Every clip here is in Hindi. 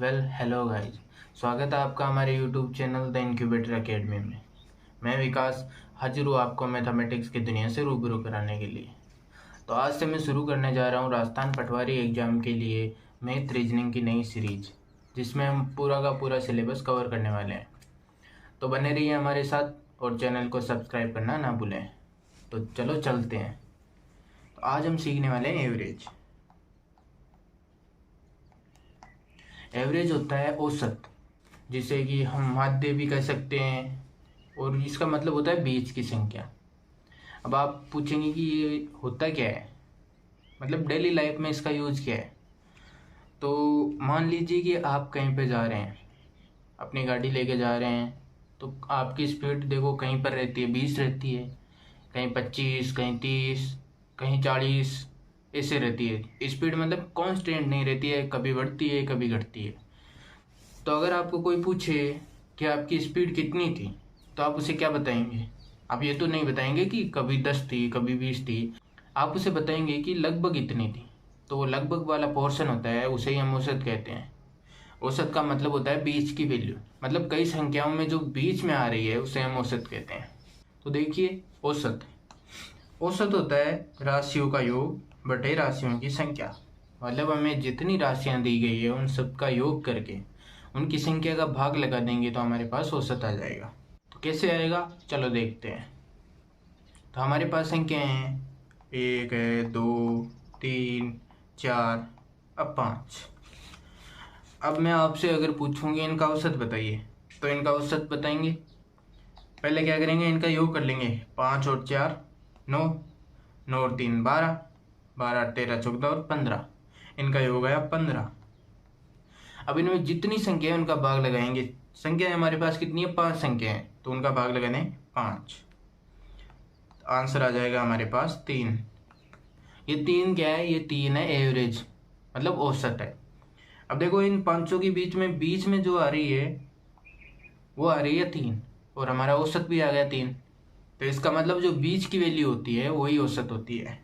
Hello guys. स्वागत है आपका हमारे YouTube channel the incubator academy में। मैं विकास हाजिर हूँ आपको मैथमेटिक्स की दुनिया से रूबरू कराने के लिए। तो आज से मैं शुरू करने जा रहा हूँ राजस्थान पटवारी एग्जाम के लिए मैथ रीजनिंग की नई सीरीज, जिसमें हम पूरा का पूरा सिलेबस कवर करने वाले हैं। तो बने रहिए हमारे साथ और चैनल को सब्सक्राइब करना ना भूलें। तो चलो चलते हैं। तो आज हम सीखने वाले हैं एवरेज। एवरेज होता है औसत, जिसे कि हम माध्य भी कह सकते हैं, और इसका मतलब होता है बीच की संख्या। अब आप पूछेंगे कि ये होता क्या है, मतलब डेली लाइफ में इसका यूज़ क्या है। तो मान लीजिए कि आप कहीं पे जा रहे हैं, अपनी गाड़ी लेके जा रहे हैं, तो आपकी स्पीड देखो कहीं पर रहती है 20 रहती है, कहीं 25, कहीं 30, कहीं 40, ऐसे रहती है। स्पीड मतलब कांस्टेंट नहीं रहती है, कभी बढ़ती है कभी घटती है। तो अगर आपको कोई पूछे कि आपकी स्पीड कितनी थी, तो आप उसे क्या बताएंगे? आप ये तो नहीं बताएंगे कि कभी 10 थी कभी 20 थी, आप उसे बताएंगे कि लगभग इतनी थी। तो वो लगभग वाला पोर्शन होता है, उसे ही हम औसत कहते हैं। औसत का मतलब होता है बीच की वैल्यू, मतलब कई संख्याओं में जो बीच में आ रही है उसे हम औसत कहते हैं। तो देखिए, औसत औसत होता है राशियों का योग बटे राशियों की संख्या। मतलब हमें जितनी राशियां दी गई है उन सबका योग करके उनकी संख्या का भाग लगा देंगे तो हमारे पास औसत आ जाएगा। तो कैसे आएगा, चलो देखते हैं। तो हमारे पास संख्याएं हैं, 1 है, 2, 3, 4, अब 5। अब मैं आपसे अगर पूछूंगी इनका औसत बताइए, तो इनका औसत बताएंगे। पहले क्या करेंगे, इनका योग कर लेंगे। 5 और 4 9, 9 और 3 12, 12 13 14 और 15, इनका योग आया 15। अब इनमें जितनी संख्या है उनका भाग लगाएंगे। संख्या हमारे पास कितनी है, 5 संख्या है, तो उनका भाग लगा दें 5। आंसर आ जाएगा हमारे पास 3। ये 3 क्या है, ये 3 है एवरेज, मतलब औसत है। अब देखो इन पांचों के बीच में जो आ रही है वो आ रही है 3, और हमारा औसत भी आ गया 3। तो इसका मतलब जो बीच की वैल्यू होती है वही औसत होती है।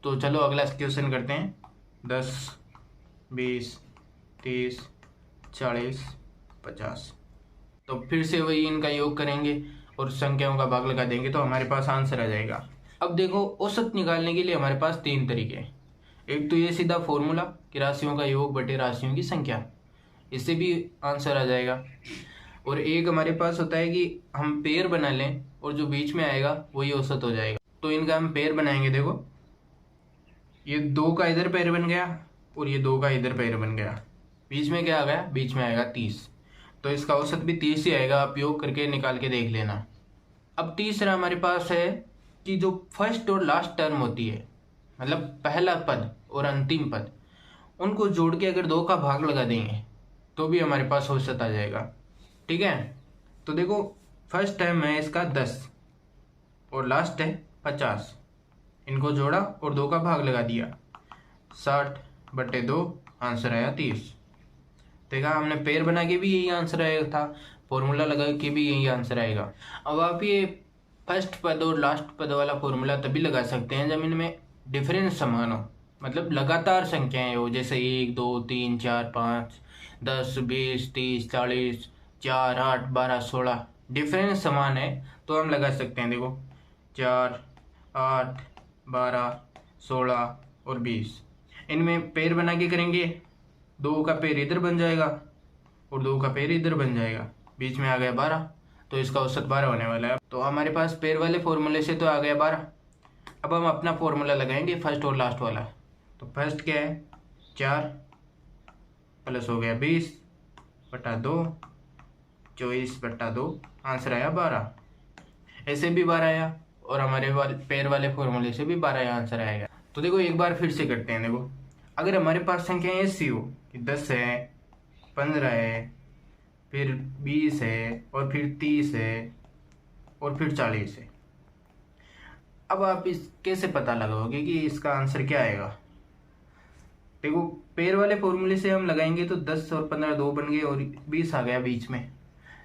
तो चलो अगला क्वेश्चन करते हैं। 10, 20, 30, 40, 50। तो फिर से वही इनका योग करेंगे और संख्याओं का भाग लगा देंगे तो हमारे पास आंसर आ जाएगा। अब देखो, औसत निकालने के लिए हमारे पास 3 तरीके हैं। एक तो ये सीधा फॉर्मूला कि राशियों का योग बटे राशियों की संख्या, इससे भी आंसर आ जाएगा। और एक हमारे पास होता है कि हम पेयर बना लें और जो बीच में आएगा वही औसत हो जाएगा। तो इनका हम पेयर बनाएंगे। देखो, ये 2 का इधर पेयर बन गया और ये 2 का इधर पेयर बन गया। बीच में क्या आ गया, बीच में आएगा 30। तो इसका औसत भी 30 ही आएगा, आप योग करके निकाल के देख लेना। अब तीसरा हमारे पास है कि जो फर्स्ट और लास्ट टर्म होती है, मतलब पहला पद और अंतिम पद, उनको जोड़ के अगर 2 का भाग लगा देंगे तो भी हमारे पास औसत आ जाएगा। ठीक है, तो देखो फर्स्ट टर्म है इसका 10 और लास्ट है 50, इनको जोड़ा और 2 का भाग लगा दिया, 60/2, आंसर आया 30। देखा, हमने पेयर बना के भी यही आंसर आया था, फॉर्मूला लगा के भी यही आंसर आएगा। अब आप ये फर्स्ट पद और लास्ट पद वाला फॉर्मूला तभी लगा सकते हैं जब इनमें डिफरेंस समान हो, मतलब लगातार संख्याएं हो, जैसे 1 2 3 4 5 10 20 30 40 4 8 12 16, डिफरेंस समान है तो हम लगा सकते हैं। देखो 4 8 12 16 और 20, इनमें पेयर बना के करेंगे, 2 का पेयर इधर बन जाएगा और 2 का पेयर इधर बन जाएगा, बीच में आ गया 12, तो इसका औसत 12 होने वाला है। तो हमारे पास पेयर वाले फॉर्मूले से तो आ गया 12। अब हम अपना फॉर्मूला लगाएंगे फर्स्ट और लास्ट वाला। तो फर्स्ट क्या है, 4 प्लस हो गया 20/2, 24/2, आंसर आया 12। ऐसे भी 12 आया और हमारे पेयर वाले फॉर्मूले से भी 12 आंसर आएगा। तो देखो एक बार फिर से करते हैं। देखो, अगर हमारे पास संख्या ऐसी हो कि 10 है, 15 है, फिर 20 है, और फिर 30 है, और फिर 40 है, अब आप इस कैसे पता लगाओगे कि इसका आंसर क्या आएगा? देखो, पेयर वाले फॉर्मूले से हम लगाएंगे तो 10 और 15 2 बन गए और 20 आ गया बीच में।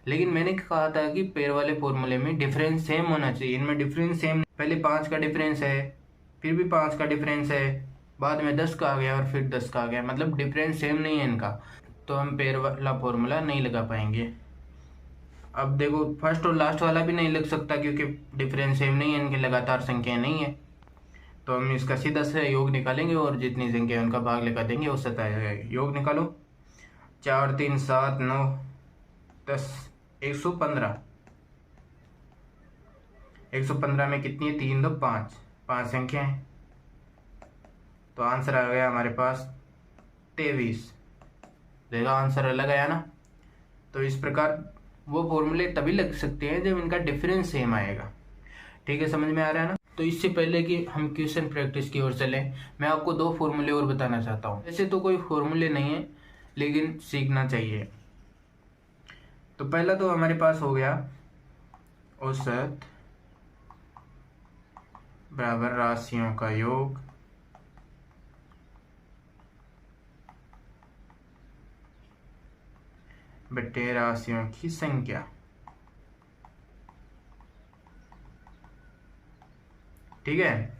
लेकिन मैंने कहा था कि पेयर वाले फॉर्मूले में डिफरेंस सेम होना चाहिए, इनमें डिफरेंस सेम, पहले 5 का डिफरेंस है, फिर भी 5 का डिफरेंस है, बाद में 10 का आ गया और फिर 10 का आ गया, मतलब डिफरेंस सेम नहीं है इनका। तो हम पेयर वाला फॉर्मूला नहीं लगा पाएंगे। अब देखो फर्स्ट और लास्ट वाला भी नहीं लग सकता क्योंकि डिफरेंस सेम नहीं है, इनकी लगातार संख्या नहीं है। तो हम इसका सीधा से योग निकालेंगे और जितनी संख्या है उनका भाग लगा देंगे, औसत आएगा। योग निकालो, 4 3 7 9 10 115। 115 में कितनी है, 3 2 5, 5 संख्या है। तो आंसर आ गया हमारे पास 23। देखा आंसर अलग आया ना। तो इस प्रकार वो फॉर्मूले तभी लग सकते हैं जब इनका डिफरेंस सेम आएगा। ठीक है, समझ में आ रहा है ना। तो इससे पहले कि हम क्वेश्चन प्रैक्टिस की ओर चलें, मैं आपको 2 फॉर्मूले और बताना चाहता हूँ। वैसे तो कोई फॉर्मूले नहीं है लेकिन सीखना चाहिए। तो पहला तो हमारे पास हो गया औसत बराबर राशियों का योग बटे राशियों की संख्या। ठीक है,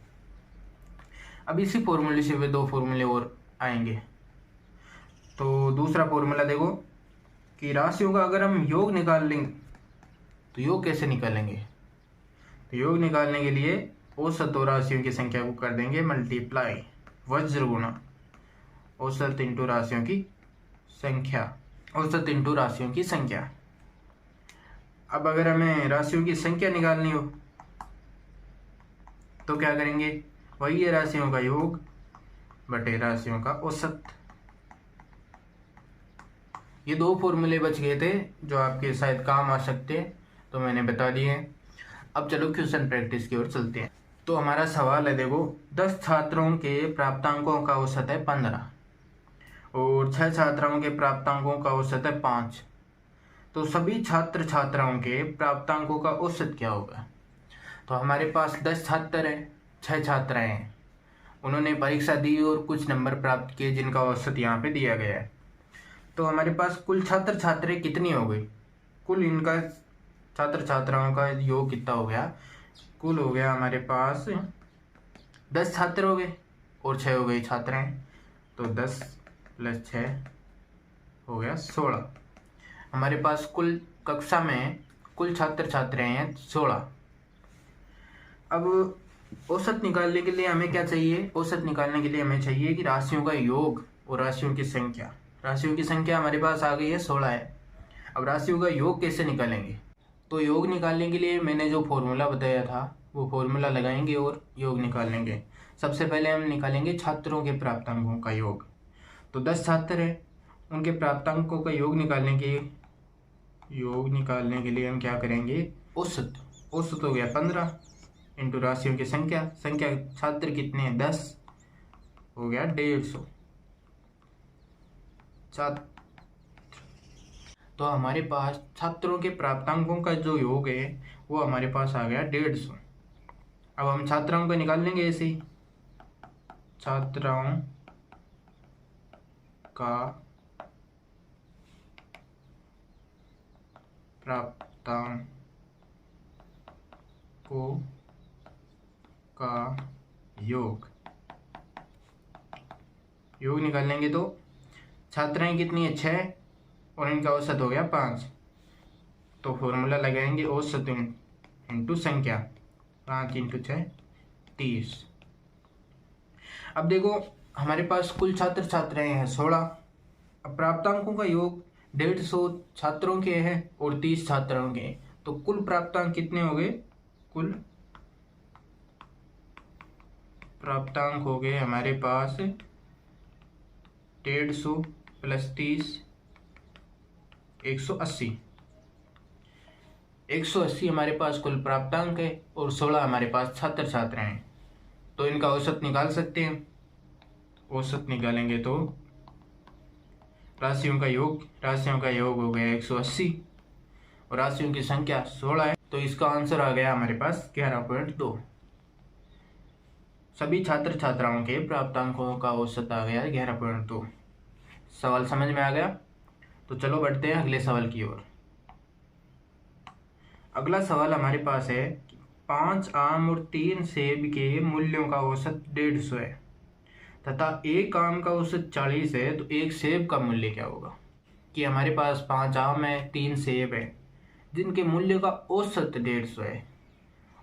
अब इसी फॉर्मूले से वे 2 फॉर्मूले और आएंगे। तो दूसरा फॉर्मूला देखो कि राशियों का अगर हम योग निकाल लेंगे तो योग कैसे निकालेंगे। तो योग निकालने के लिए औसत और राशियों की संख्या को कर देंगे मल्टीप्लाई, वज्र गुणा औसत इंटू राशियों की संख्या, औसत इंटू राशियों की संख्या। अब अगर हमें राशियों की संख्या निकालनी हो तो क्या करेंगे, वही है राशियों का योग बटे राशियों का औसत। ये 2 फॉर्मूले बच गए थे जो आपके शायद काम आ सकते, तो मैंने बता दिए। अब चलो क्वेश्चन प्रैक्टिस की ओर चलते हैं। तो हमारा सवाल है, देखो 10 छात्रों के प्राप्तांकों का औसत है 15 और 6 छात्राओं के प्राप्तांकों का औसत है 5। तो सभी छात्र छात्राओं के प्राप्तांकों का औसत क्या होगा। तो हमारे पास 10 छात्र हैं, 6 छात्राएं हैं, उन्होंने परीक्षा दी और कुछ नंबर प्राप्त किए जिनका औसत यहाँ पे दिया गया है। तो हमारे पास कुल छात्र छात्राएं कितनी हो गई, कुल इनका छात्र छात्राओं का योग कितना हो गया, कुल हो गया हमारे पास 10 छात्र हो गए और 6 हो गई छात्राएं। तो 10 + 6 हो गया 16। हमारे पास कुल कक्षा में कुल छात्र छात्राएं हैं 16। अब औसत निकालने के लिए हमें क्या चाहिए, औसत निकालने के लिए हमें चाहिए कि राशियों का योग और राशियों की संख्या। राशियों की संख्या हमारे पास आ गई है 16 है। अब राशियों का योग कैसे निकालेंगे। तो योग निकालने के लिए मैंने जो फॉर्मूला बताया था वो फॉर्मूला लगाएंगे और योग निकालेंगे। सबसे पहले हम निकालेंगे छात्रों के प्राप्तांकों का योग। तो 10 छात्र हैं, उनके प्राप्तांकों का योग निकालने के लिए हम क्या करेंगे, औसत हो गया 15 इंटू राशियों की संख्या, छात्र कितने हैं 10, हो गया 150 छात्र। तो हमारे पास छात्रों के प्राप्तांकों का जो योग है वो हमारे पास आ गया 150। अब हम छात्राओं को निकाल लेंगे ऐसे ही, छात्राओं का प्राप्तांकों का योग निकाल लेंगे। तो छात्राएं कितनी है 6 और इनका औसत हो गया 5। तो फॉर्मूला लगाएंगे औसत इंटू संख्या, 5 × 6 30। अब देखो हमारे पास कुल छात्र छात्राएं हैं 16। अब प्राप्तांकों का योग 150 छात्रों के हैं और 30 छात्राओं के हैं। तो कुल प्राप्तांक कितने हो गए, कुल प्राप्तांक हो गए हमारे पास 150 + 30 180। 180 हमारे पास कुल प्राप्तांक है और 16 हमारे पास छात्र छात्राएं हैं। तो इनका औसत निकाल सकते हैं। औसत निकालेंगे तो राशियों का योग हो गया 180 और राशियों की संख्या 16 है। तो इसका आंसर आ गया हमारे पास 11.2। सभी छात्र छात्राओं के प्राप्तांकों का औसत आ गया 11.2। सवाल समझ में आ गया। तो चलो बढ़ते हैं अगले सवाल की ओर। अगला सवाल हमारे पास है 5 आम और 3 सेब के मूल्यों का औसत 150 है तथा 1 आम का औसत 40 है, तो 1 सेब का मूल्य क्या होगा। कि हमारे पास 5 आम है, 3 सेब है, जिनके मूल्य का औसत 150 है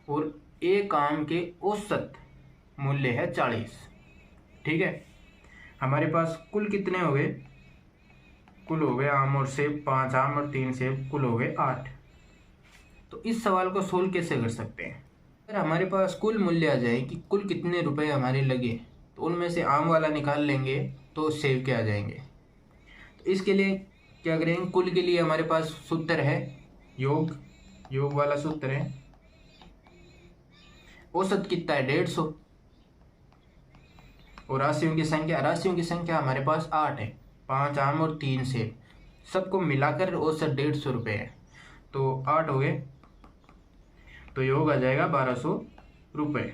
और एक आम के औसत मूल्य है 40। ठीक है, हमारे पास कुल कितने हो गए? कुल हो गए आम और सेब 5 आम और 3 सेब, कुल हो गए 8। तो इस सवाल को सोल्व कैसे कर सकते हैं? अगर हमारे पास कुल मूल्य आ जाए कि कुल कितने रुपए हमारे लगे, तो उनमें से आम वाला निकाल लेंगे तो सेब के आ जाएंगे। तो इसके लिए क्या करेंगे? कुल के लिए हमारे पास सूत्र है योग, योग वाला सूत्र है। औसत कितना है? 150। और राशियों की संख्या हमारे पास 8 है, 5 आम और 3 सेब, सबको मिलाकर औसत 150 रुपये है। तो 8 हो गए, तो योग आ जाएगा 1200 रुपये।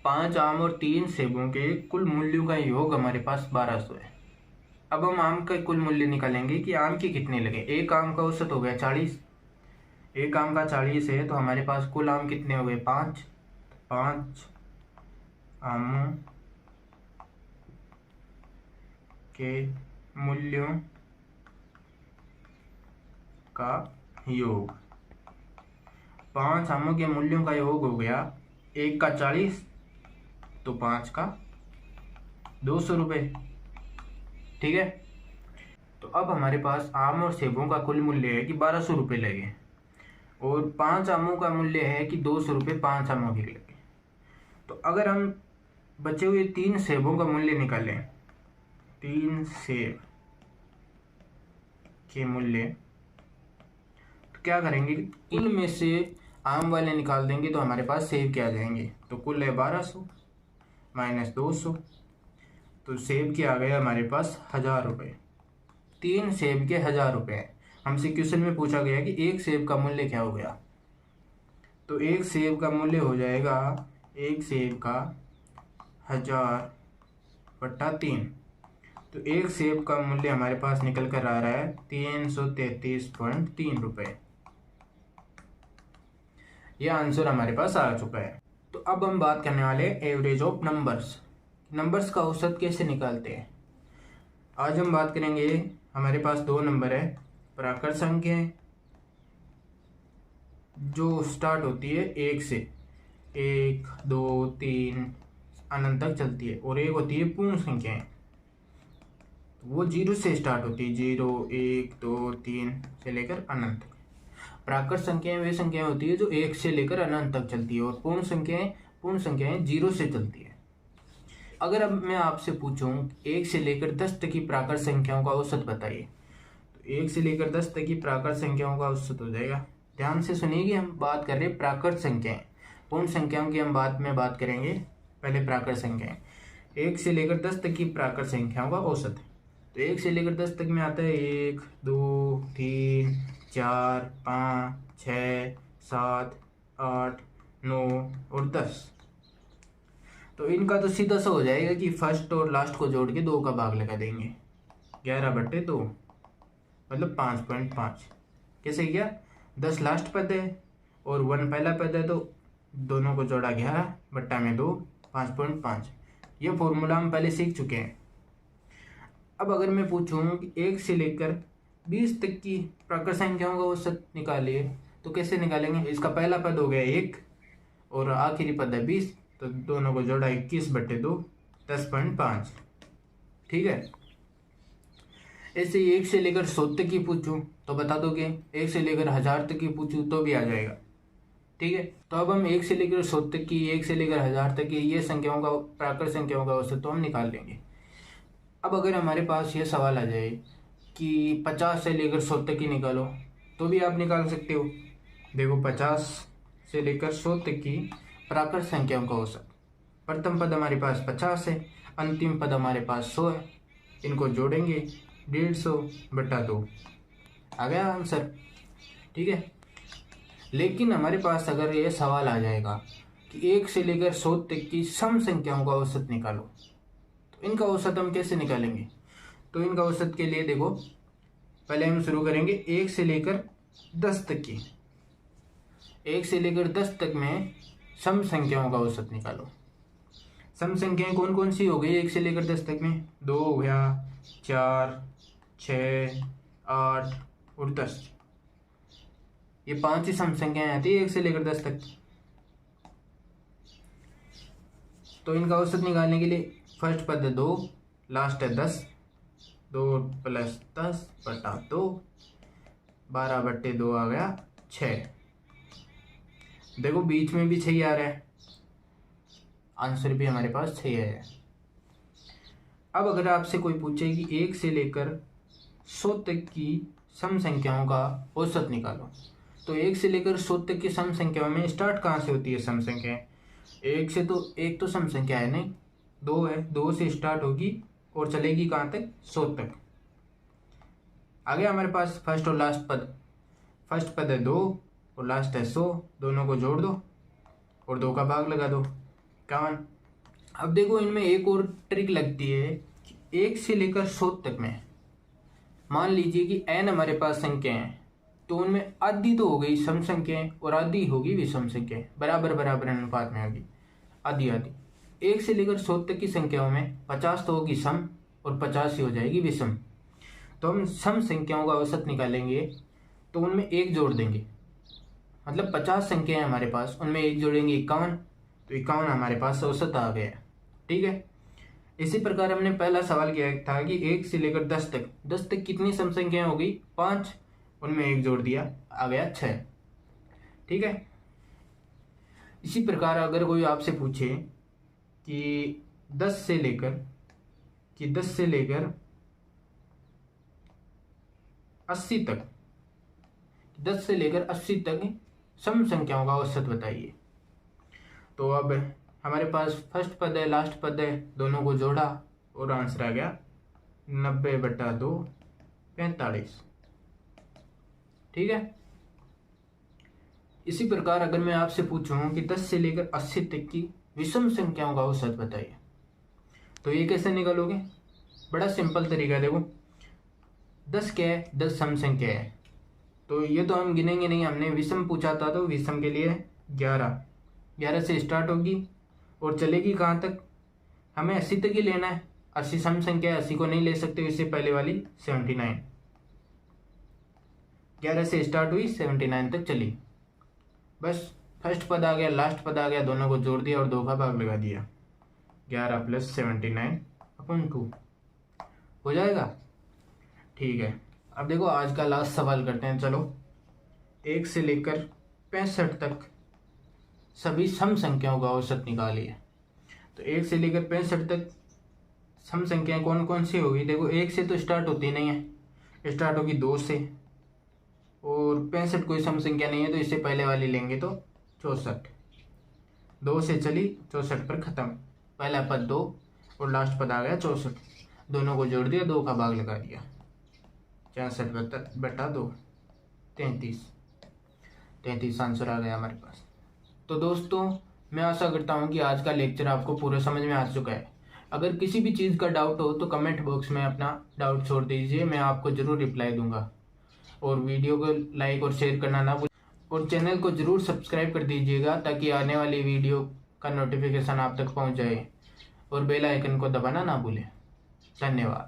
5 आम और 3 सेबों के कुल मूल्यों का योग हमारे पास 1200 है। अब हम आम का कुल मूल्य निकालेंगे कि आम के कितने लगे। एक आम का औसत हो गया 40, एक आम का 40 है, तो हमारे पास कुल आम कितने हो गए? 5। 5 आमों के मूल्यों का योग, 5 आमों के मूल्यों का योग हो गया, एक का 40 तो 5 का 200 रुपये। ठीक है, तो अब हमारे पास आम और सेबों का कुल मूल्य है कि 1200 रुपये लगे और 5 आमों का मूल्य है कि 200 रुपये 5 आमों के लगे। तो अगर हम बचे हुए 3 सेबों का मूल्य निकालें, 3 सेब के मूल्य, तो क्या करेंगे? कुल में से आम वाले निकाल देंगे तो हमारे पास सेब के आ जाएंगे। तो कुल है 1200 माइनस 200, तो सेब के आ गए हमारे पास 1000 रुपये। 3 सेब के 1000 रुपये। हमसे क्वेश्चन में पूछा गया कि एक सेब का मूल्य क्या हो गया, तो एक सेब का मूल्य हो जाएगा, एक सेब का 1000 बटा 3, तो एक सेब का मूल्य हमारे पास निकल कर आ रहा है 333.3 रुपये। यह आंसर हमारे पास आ चुका है। तो अब हम बात करने वाले एवरेज ऑफ नंबर्स। नंबर्स का औसत कैसे निकालते हैं, आज हम बात करेंगे। हमारे पास 2 नंबर है, प्राकृत संख्या जो स्टार्ट होती है 1 से, 1 2 3 अनंत तक चलती है, और एक होती है पूर्ण संख्याएं, वो 0 से स्टार्ट होती है, 0 1 2 3 से लेकर अनंत तक। प्राकृत संख्याएं वे संख्याएं होती है जो 1 से लेकर अनंत तक चलती है, और पूर्ण संख्याएं 0 से चलती है। अगर अब मैं आपसे पूछूं 1 से लेकर 10 तक की प्राकृत संख्याओं का औसत बताइए, तो 1 से लेकर 10 तक की प्राकृत संख्याओं का औसत हो जाएगा। ध्यान से सुनिए, हम बात कर रहे हैं प्राकृत संख्याएं, पूर्ण संख्याओं की हम बाद में बात करेंगे, पहले प्राकृत संख्याएं। 1 से लेकर 10 तक की प्राकृत संख्याओं का औसत, तो 1 से लेकर 10 तक में आता है 1 2 3 4 5 6 7 8 9 और 10। तो इनका तो सीधा सा हो जाएगा कि फर्स्ट और लास्ट को जोड़ के 2 का भाग लगा देंगे, 11/2 मतलब 5.5। कैसे किया? 10 लास्ट पद है और 1 पहला पद है, तो दोनों को जोड़ा 11/2 5.5। यह फॉर्मूला हम पहले सीख चुके हैं। अब अगर मैं पूछूं कि 1 से लेकर 20 तक की प्राकृत संख्याओं का औसत निकालिए, तो कैसे निकालेंगे? इसका पहला पद हो गया 1 और आखिरी पद है 20, तो दोनों को जोड़ा 21/2 10.5। ठीक है, ऐसे ही 1 से लेकर 100 तक की पूछूं तो बता दोगे, 1 से लेकर 1000 तक की पूछूं तो भी आ जाएगा। ठीक है, तो अब हम 1 से लेकर 100 तक की, 1 से लेकर 1000 तक की ये संख्याओं का प्राकृत संख्याओं का औसत तो हम निकाल लेंगे। अब अगर हमारे पास ये सवाल आ जाए कि 50 से लेकर 100 तक की निकालो, तो भी आप निकाल सकते हो। देखो 50 से लेकर 100 तक की प्राकृत संख्याओं का औसत, प्रथम पद हमारे पास 50 है, अंतिम पद हमारे पास 100 है, इनको जोड़ेंगे 150/2, आ गया आंसर। ठीक है, लेकिन हमारे पास अगर ये सवाल आ जाएगा कि 1 से लेकर 100 तक की सम संख्याओं का औसत निकालो, तो इनका औसत हम कैसे निकालेंगे? तो इनका औसत के लिए देखो, पहले हम शुरू करेंगे 1 से लेकर 10 तक की। 1 से लेकर 10 तक में सम संख्याओं का औसत निकालो। सम संख्याएं कौन कौन सी हो गई 1 से लेकर 10 तक में? 2 हो गया, 4, 6, 8 और 10। ये 5 ही सम संख्याएं आती है 1 से लेकर 10 तक। तो इनका औसत निकालने के लिए फर्स्ट पद है 2, लास्ट है 10, 2 + 10 बटा 2, 12/2 आ गया 6। देखो बीच में भी 6 आ रहा है, आंसर भी हमारे पास 6 है। अब अगर आपसे कोई पूछे कि 1 से लेकर 100 तक की सम संख्याओं का औसत निकालो, तो 1 से लेकर 100 तक की सम संख्याओं में स्टार्ट कहाँ से होती है सम संख्याएं? एक से तो एक तो सम संख्या है नहीं, 2 है, 2 से स्टार्ट होगी और चलेगी कहाँ तक? 100 तक। आगे हमारे पास फर्स्ट और लास्ट पद। फर्स्ट पद है 2 और लास्ट है 100, दोनों को जोड़ दो और 2 का भाग लगा दो, 51। अब देखो इनमें एक और ट्रिक लगती है कि 1 से लेकर 100 तक में मान लीजिए कि n हमारे पास संख्याएं हैं, तो उनमें आधी तो हो गई सम संख्याएं और आधी होगी विषम संख्याएं, बराबर बराबर अनुपात में होगी, आधी आधी। 1 से लेकर 100 तक की संख्याओं में 50 तो होगी सम और 50 ही हो जाएगी विषम। तो हम सम संख्याओं का औसत निकालेंगे तो उनमें 1 जोड़ देंगे, मतलब 50 संख्याएं हमारे पास, उनमें 1 जोड़ेंगे 51, तो 51 हमारे पास औसत आ गया। ठीक है। इसी प्रकार हमने पहला सवाल किया था कि 1 से लेकर 10 तक कितनी सम संख्याएं हो गई? 5, उनमें 1 जोड़ दिया, आ गया 6। ठीक है। इसी प्रकार अगर कोई आपसे पूछे कि 10 से लेकर 80 तक, 10 से लेकर 80 तक सम संख्याओं का औसत बताइए, तो अब हमारे पास फर्स्ट पद है, लास्ट पद है, दोनों को जोड़ा और आंसर आ गया 90/2, 45। ठीक है। इसी प्रकार अगर मैं आपसे पूछूं कि 10 से लेकर 80 तक की विषम संख्याओं का औसत बताइए, तो ये कैसे निकालोगे? बड़ा सिंपल तरीका है। देखो 10 क्या है? 10 सम संख्या है, तो ये तो हम गिनेंगे नहीं, हमने विषम पूछा था, तो विषम के लिए 11 से स्टार्ट होगी और चलेगी कहाँ तक? हमें 80 तक ही लेना है, 80 सम संख्या है, 80 को नहीं ले सकते, इससे पहले वाली 79। 11 से स्टार्ट हुई, 79 तक चली, बस फर्स्ट पद आ गया, लास्ट पद आ गया, दोनों को जोड़ दिया और 2 का भाग लगा दिया, 11 + 79/2 हो जाएगा। ठीक है। अब देखो आज का लास्ट सवाल करते हैं। चलो 1 से लेकर 65 तक सभी सम संख्याओं का औसत निकालिए। तो 1 से लेकर 65 तक सम संख्याएं कौन कौन सी होगी? देखो 1 से तो स्टार्ट होती नहीं है, स्टार्ट होगी 2 से, और 65 कोई सम संख्या नहीं है, तो इससे पहले वाली लेंगे तो 64। 2 से चली, 64 पर खत्म, पहला पद 2 और लास्ट पद आ गया 64, दोनों को जोड़ दिया, 2 का भाग लगा दिया, 64/2, 33 आंसर आ गया हमारे पास। तो दोस्तों मैं आशा करता हूँ कि आज का लेक्चर आपको पूरा समझ में आ चुका है। अगर किसी भी चीज़ का डाउट हो तो कमेंट बॉक्स में अपना डाउट छोड़ दीजिए, मैं आपको ज़रूर रिप्लाई दूंगा। और वीडियो को लाइक और शेयर करना ना भूलें, और चैनल को ज़रूर सब्सक्राइब कर दीजिएगा ताकि आने वाली वीडियो का नोटिफिकेशन आप तक पहुँच जाए, और बेल आइकन को दबाना ना भूलें। धन्यवाद।